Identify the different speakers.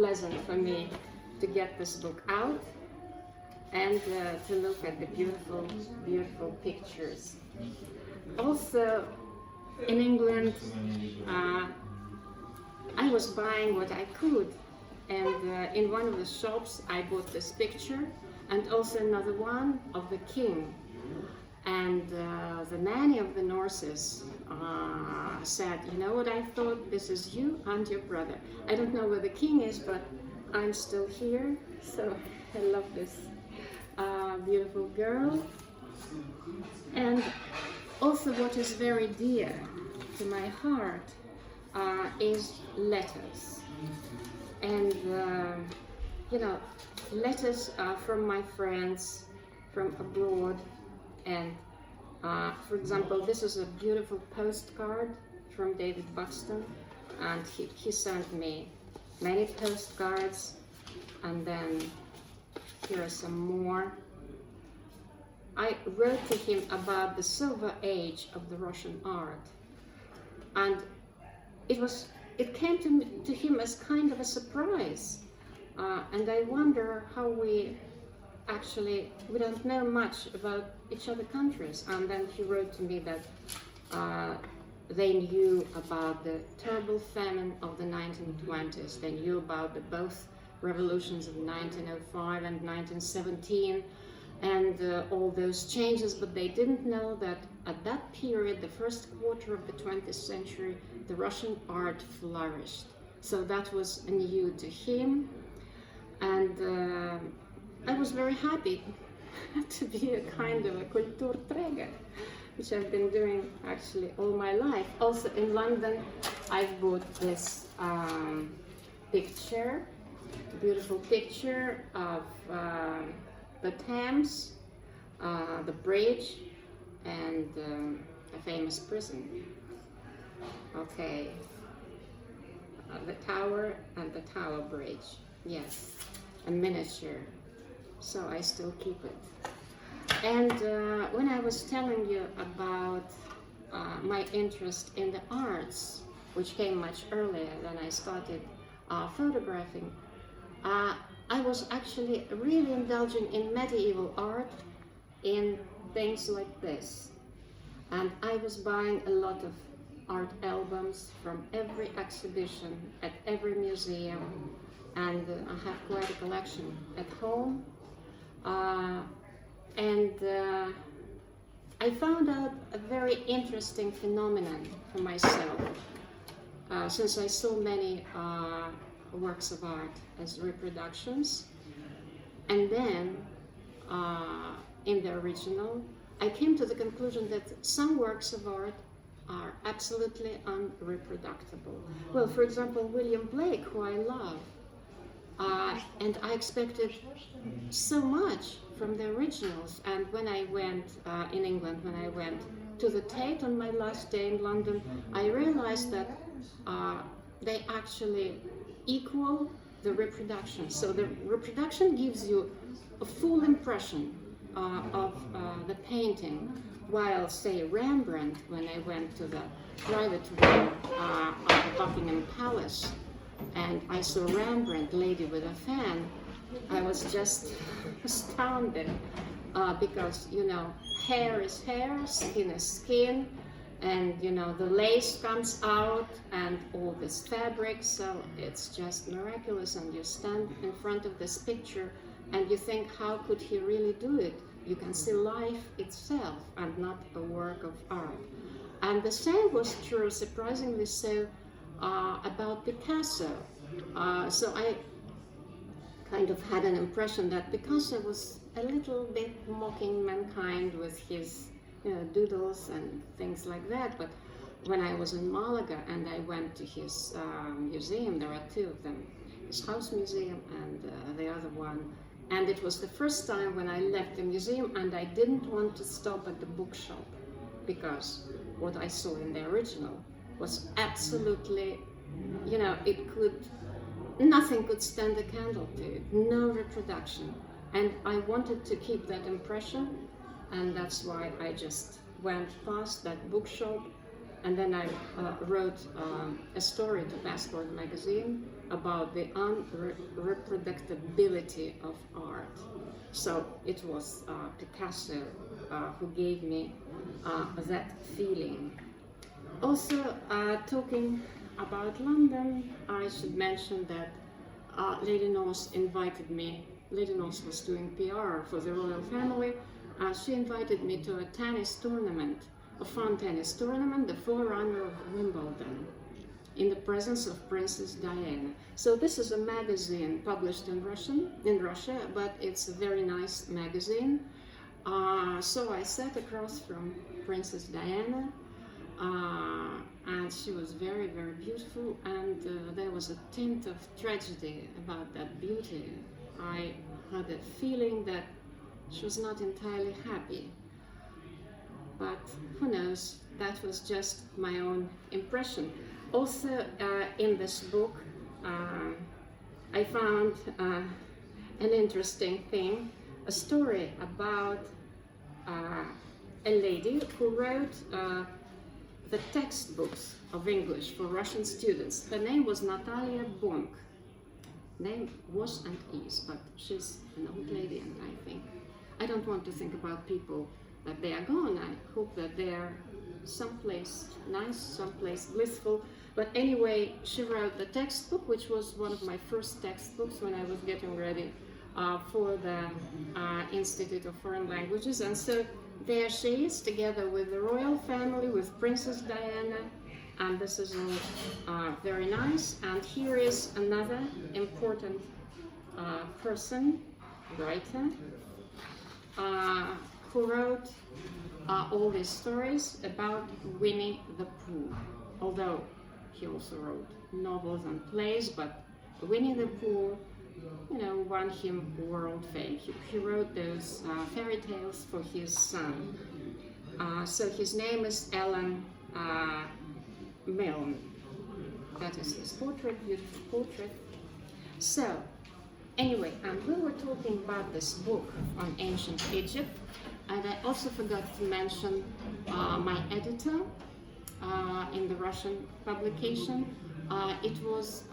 Speaker 1: pleasant for me to get this book out and to look at the beautiful, beautiful pictures. Also, in England, I was buying what I could, and in one of the shops I bought this picture and also another one of the king. And the nanny of the nurses said, you know what I thought? This is you and your brother. I don't know where the king is, but I'm still here. So I love this beautiful girl. And also what is very dear to my heart is letters. And, you know, letters from my friends from abroad. And for example, this is a beautiful postcard from David Buxton, and he sent me many postcards, and then here are some more. I wrote to him about the silver age of the Russian art, and it came to him as kind of a surprise, and I wonder how we don't know much about each other countries. And then he wrote to me that they knew about the terrible famine of the 1920s. They knew about both revolutions of 1905 and 1917 and all those changes, but they didn't know that at that period, the first quarter of the 20th century, the Russian art flourished. So that was new to him, and I was very happy to be a kind of a Kulturträger, which I've been doing actually all my life. Also in London, I've bought this picture, beautiful picture of the Thames, the bridge, and a famous prison. Okay, the tower and the Tower Bridge, yes, a miniature. So I still keep it. And when I was telling you about my interest in the arts, which came much earlier than I started photographing, I was actually really indulging in medieval art, in things like this. And I was buying a lot of art albums from every exhibition at every museum, and I have quite a collection at home. I found out a very interesting phenomenon for myself, since I saw many works of art as reproductions, and then in the original, I came to the conclusion that some works of art are absolutely unreproducible. Well, for example, William Blake, who I love, and I expected so much from the originals. And when I went in England, when I went to the Tate on my last day in London, I realized that they actually equal the reproduction. So the reproduction gives you a full impression of the painting, while, say, Rembrandt, when I went to the private room of the Buckingham Palace, and I saw Rembrandt, Lady with a Fan, I was just astounded because, you know, hair is hair, skin is skin, and, you know, the lace comes out and all this fabric, so it's just miraculous. And you stand in front of this picture and you think, how could he really do it? You can see life itself and not a work of art. And the same was true, surprisingly so, about Picasso. So I kind of had an impression that Picasso was a little bit mocking mankind with his, you know, doodles and things like that. But when I was in Malaga and I went to his museum, there are two of them, his house museum and the other one. And it was the first time when I left the museum and I didn't want to stop at the bookshop, because what I saw in the original was absolutely, you know, nothing could stand a candle to it, no reproduction. And I wanted to keep that impression, and that's why I just went past that bookshop, and then I wrote a story to Passport magazine about the unreproducibility of art. So it was Picasso who gave me that feeling. Also, talking about London, I should mention that Lady North invited me. Lady North was doing PR for the royal family. She invited me to a tennis tournament, a fun tennis tournament, the forerunner of Wimbledon, in the presence of Princess Diana. So this is a magazine published in Russia, but it's a very nice magazine. So I sat across from Princess Diana, and she was very, very beautiful, and there was a tint of tragedy about that beauty. I had a feeling that she was not entirely happy, but who knows, that was just my own impression. Also, in this book, I found an interesting thing, a story about a lady who wrote the textbooks of English for Russian students. Her name was Natalia Bonk. Name was and is, but she's an old lady, and I don't want to think about people that they are gone. I hope that they are someplace nice, someplace blissful. But anyway, she wrote the textbook, which was one of my first textbooks when I was getting ready for the Institute of Foreign Languages. And so there she is, together with the royal family, with Princess Diana, and this is all very nice. And here is another important person, writer, who wrote all these stories about Winnie the Pooh, although he also wrote novels and plays, but Winnie the Pooh, won him world fame. He wrote those fairy tales for his son. So his name is Alan Milne. That is his portrait, beautiful portrait. So, anyway, we were talking about this book on ancient Egypt, and I also forgot to mention my editor in the Russian publication. It was